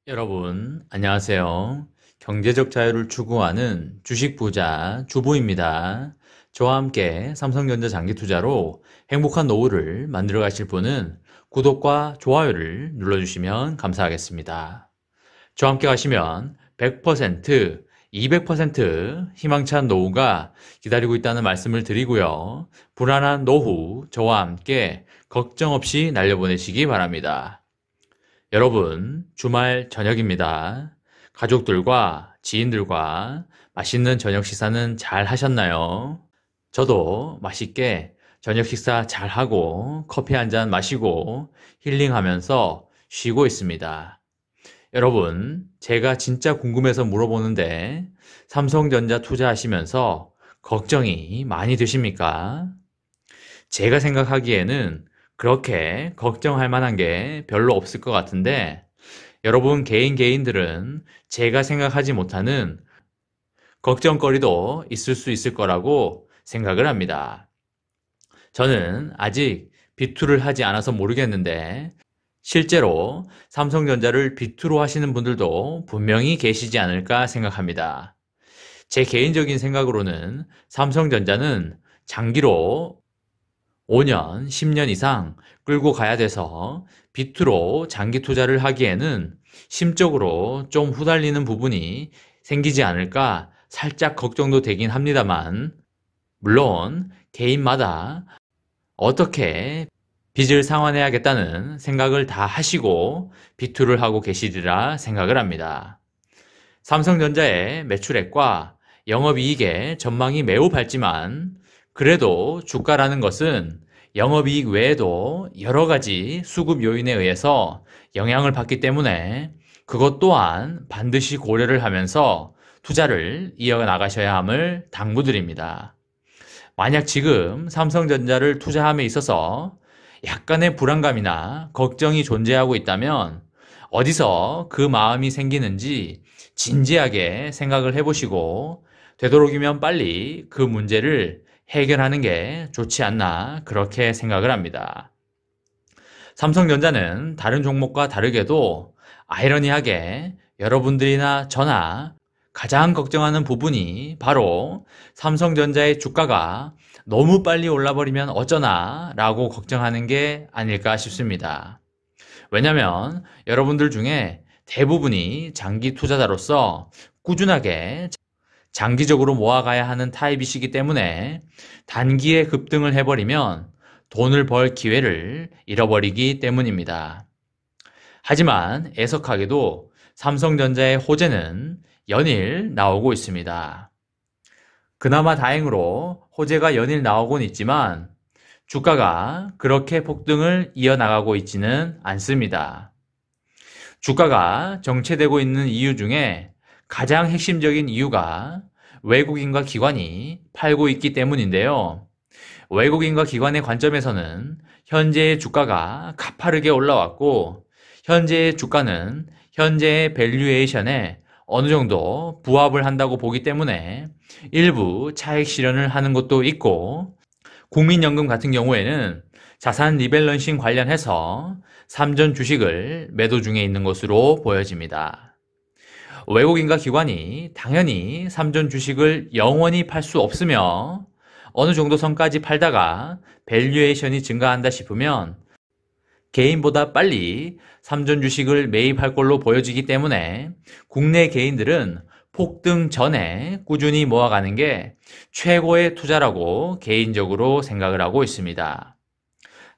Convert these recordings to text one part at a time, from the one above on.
여러분, 안녕하세요. 경제적 자유를 추구하는 주식 부자 주부입니다. 저와 함께 삼성전자 장기 투자로 행복한 노후를 만들어 가실 분은 구독과 좋아요를 눌러주시면 감사하겠습니다. 저와 함께 가시면 100%, 200% 희망찬 노후가 기다리고 있다는 말씀을 드리고요. 불안한 노후 저와 함께 걱정 없이 날려보내시기 바랍니다. 여러분, 주말 저녁입니다. 가족들과 지인들과 맛있는 저녁 식사는 잘 하셨나요? 저도 맛있게 저녁 식사 잘 하고 커피 한 잔 마시고 힐링하면서 쉬고 있습니다. 여러분, 제가 진짜 궁금해서 물어보는데 삼성전자 투자하시면서 걱정이 많이 되십니까? 제가 생각하기에는 그렇게 걱정할 만한 게 별로 없을 것 같은데 여러분 개인들은 제가 생각하지 못하는 걱정거리도 있을 수 있을 거라고 생각을 합니다. 저는 아직 비투를 하지 않아서 모르겠는데 실제로 삼성전자를 비투로 하시는 분들도 분명히 계시지 않을까 생각합니다. 제 개인적인 생각으로는 삼성전자는 장기로 5년, 10년 이상 끌고 가야 돼서 비투로 장기 투자를 하기에는 심적으로 좀 후달리는 부분이 생기지 않을까 살짝 걱정도 되긴 합니다만, 물론 개인마다 어떻게 빚을 상환해야겠다는 생각을 다 하시고 비투를 하고 계시리라 생각을 합니다. 삼성전자의 매출액과 영업이익의 전망이 매우 밝지만 그래도 주가라는 것은 영업이익 외에도 여러 가지 수급 요인에 의해서 영향을 받기 때문에 그것 또한 반드시 고려를 하면서 투자를 이어나가셔야 함을 당부드립니다. 만약 지금 삼성전자를 투자함에 있어서 약간의 불안감이나 걱정이 존재하고 있다면 어디서 그 마음이 생기는지 진지하게 생각을 해보시고 되도록이면 빨리 그 문제를 해결하는 게 좋지 않나 그렇게 생각을 합니다. 삼성전자는 다른 종목과 다르게도 아이러니하게 여러분들이나 저나 가장 걱정하는 부분이 바로 삼성전자의 주가가 너무 빨리 올라버리면 어쩌나 라고 걱정하는 게 아닐까 싶습니다. 왜냐면 여러분들 중에 대부분이 장기 투자자로서 꾸준하게 장기적으로 모아가야 하는 타입이시기 때문에 단기에 급등을 해버리면 돈을 벌 기회를 잃어버리기 때문입니다. 하지만 애석하게도 삼성전자의 호재는 연일 나오고 있습니다. 그나마 다행으로 호재가 연일 나오곤 있지만 주가가 그렇게 폭등을 이어나가고 있지는 않습니다. 주가가 정체되고 있는 이유 중에 가장 핵심적인 이유가 외국인과 기관이 팔고 있기 때문인데요. 외국인과 기관의 관점에서는 현재의 주가가 가파르게 올라왔고 현재의 주가는 현재의 밸류에이션에 어느 정도 부합을 한다고 보기 때문에 일부 차익 실현을 하는 것도 있고 국민연금 같은 경우에는 자산 리밸런싱 관련해서 삼전 주식을 매도 중에 있는 것으로 보여집니다. 외국인과 기관이 당연히 삼전 주식을 영원히 팔 수 없으며 어느 정도 선까지 팔다가 밸류에이션이 증가한다 싶으면 개인보다 빨리 삼전 주식을 매입할 걸로 보여지기 때문에 국내 개인들은 폭등 전에 꾸준히 모아가는 게 최고의 투자라고 개인적으로 생각을 하고 있습니다.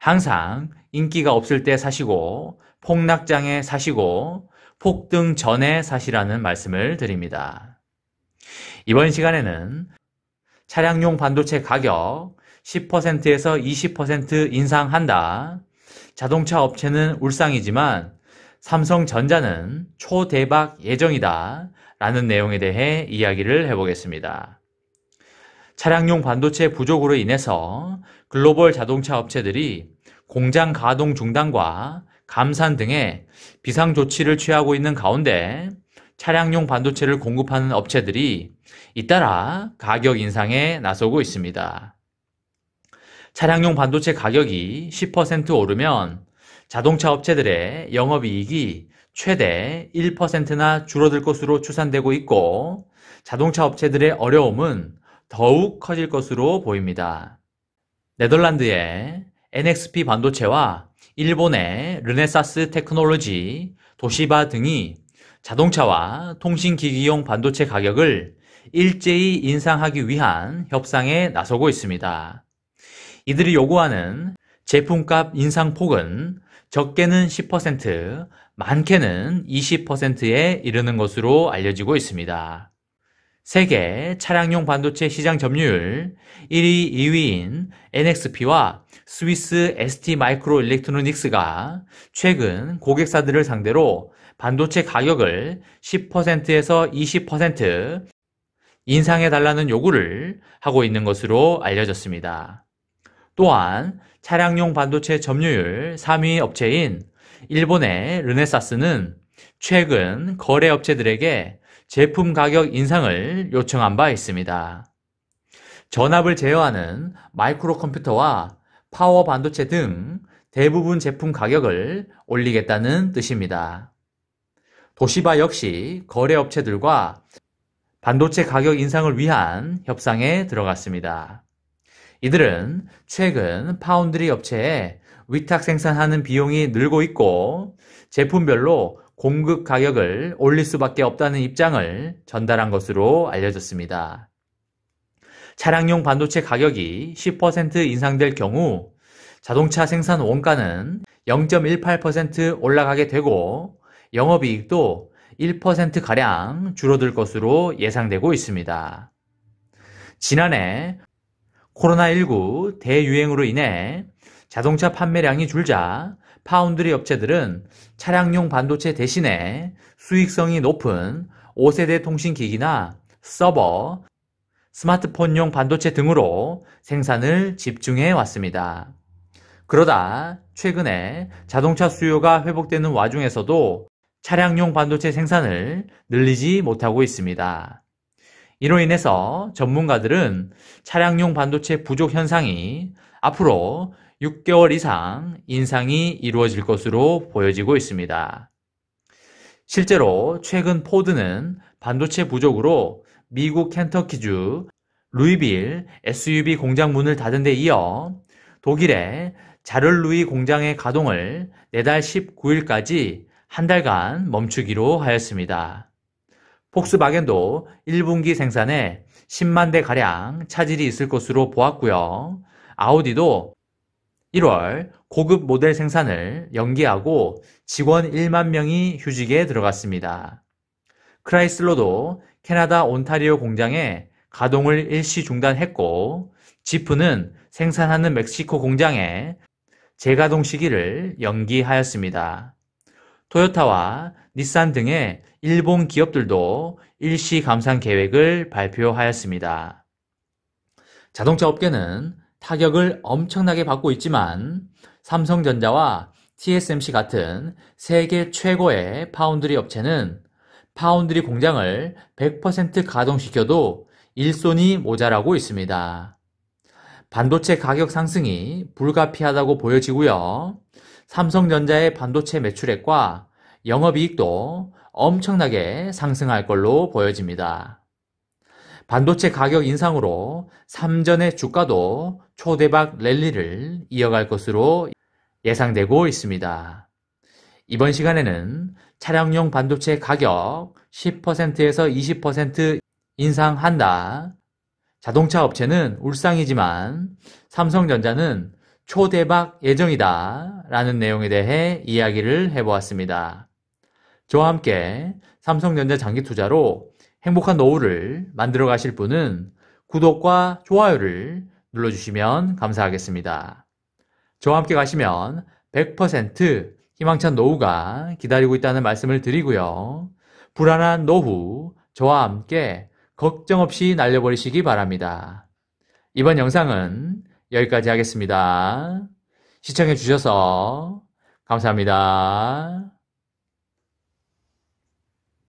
항상 인기가 없을 때 사시고 폭락장에 사시고 폭등 전에 사시라는 말씀을 드립니다. 이번 시간에는 차량용 반도체 가격 10%에서 20% 인상한다. 자동차 업체는 울상이지만 삼성전자는 초대박 예정이다. 라는 내용에 대해 이야기를 해보겠습니다. 차량용 반도체 부족으로 인해서 글로벌 자동차 업체들이 공장 가동 중단과 감산 등의 비상조치를 취하고 있는 가운데 차량용 반도체를 공급하는 업체들이 잇따라 가격 인상에 나서고 있습니다. 차량용 반도체 가격이 10% 오르면 자동차 업체들의 영업이익이 최대 1%나 줄어들 것으로 추산되고 있고 자동차 업체들의 어려움은 더욱 커질 것으로 보입니다. 네덜란드의 NXP 반도체와 일본의 르네사스 테크놀로지, 도시바 등이 자동차와 통신기기용 반도체 가격을 일제히 인상하기 위한 협상에 나서고 있습니다. 이들이 요구하는 제품값 인상폭은 적게는 10%, 많게는 20%에 이르는 것으로 알려지고 있습니다. 세계 차량용 반도체 시장 점유율 1위, 2위인 NXP와 스위스 ST마이크로일렉트로닉스가 최근 고객사들을 상대로 반도체 가격을 10%에서 20% 인상해달라는 요구를 하고 있는 것으로 알려졌습니다. 또한 차량용 반도체 점유율 3위 업체인 일본의 르네사스는 최근 거래 업체들에게 제품 가격 인상을 요청한 바 있습니다. 전압을 제어하는 마이크로 컴퓨터와 파워 반도체 등 대부분 제품 가격을 올리겠다는 뜻입니다. 도시바 역시 거래 업체들과 반도체 가격 인상을 위한 협상에 들어갔습니다. 이들은 최근 파운드리 업체에 위탁 생산하는 비용이 늘고 있고 제품별로 공급 가격을 올릴 수밖에 없다는 입장을 전달한 것으로 알려졌습니다. 차량용 반도체 가격이 10% 인상될 경우 자동차 생산 원가는 0.18% 올라가게 되고 영업이익도 1%가량 줄어들 것으로 예상되고 있습니다. 지난해 코로나19 대유행으로 인해 자동차 판매량이 줄자 파운드리 업체들은 차량용 반도체 대신에 수익성이 높은 5세대 통신기기나 서버, 스마트폰용 반도체 등으로 생산을 집중해 왔습니다. 그러다 최근에 자동차 수요가 회복되는 와중에서도 차량용 반도체 생산을 늘리지 못하고 있습니다. 이로 인해서 전문가들은 차량용 반도체 부족 현상이 앞으로 6개월 이상 인상이 이루어질 것으로 보여지고 있습니다. 실제로 최근 포드는 반도체 부족으로 미국 켄터키주 루이빌 SUV 공장 문을 닫은 데 이어 독일의 자를루이 공장의 가동을 내달 19일까지 한 달간 멈추기로 하였습니다. 폭스바겐도 1분기 생산에 10만 대가량 차질이 있을 것으로 보았고요. 아우디도 1월 고급 모델 생산을 연기하고 직원 1만 명이 휴직에 들어갔습니다. 크라이슬러도 캐나다 온타리오 공장에 가동을 일시 중단했고 지프는 생산하는 멕시코 공장에 재가동 시기를 연기하였습니다. 토요타와 닛산 등의 일본 기업들도 일시 감산 계획을 발표하였습니다. 자동차 업계는 타격을 엄청나게 받고 있지만 삼성전자와 TSMC 같은 세계 최고의 파운드리 업체는 파운드리 공장을 100% 가동시켜도 일손이 모자라고 있습니다. 반도체 가격 상승이 불가피하다고 보여지고요. 삼성전자의 반도체 매출액과 영업이익도 엄청나게 상승할 걸로 보여집니다. 반도체 가격 인상으로 삼전의 주가도 초대박 랠리를 이어갈 것으로 예상되고 있습니다. 이번 시간에는 차량용 반도체 가격 10%에서 20% 인상한다. 자동차 업체는 울상이지만 삼성전자는 초대박 예정이다 라는 내용에 대해 이야기를 해보았습니다. 저와 함께 삼성전자 장기 투자로 행복한 노후를 만들어 가실 분은 구독과 좋아요를 눌러주시면 감사하겠습니다. 저와 함께 가시면 100% 희망찬 노후가 기다리고 있다는 말씀을 드리고요. 불안한 노후 저와 함께 걱정 없이 날려버리시기 바랍니다. 이번 영상은 여기까지 하겠습니다. 시청해 주셔서 감사합니다.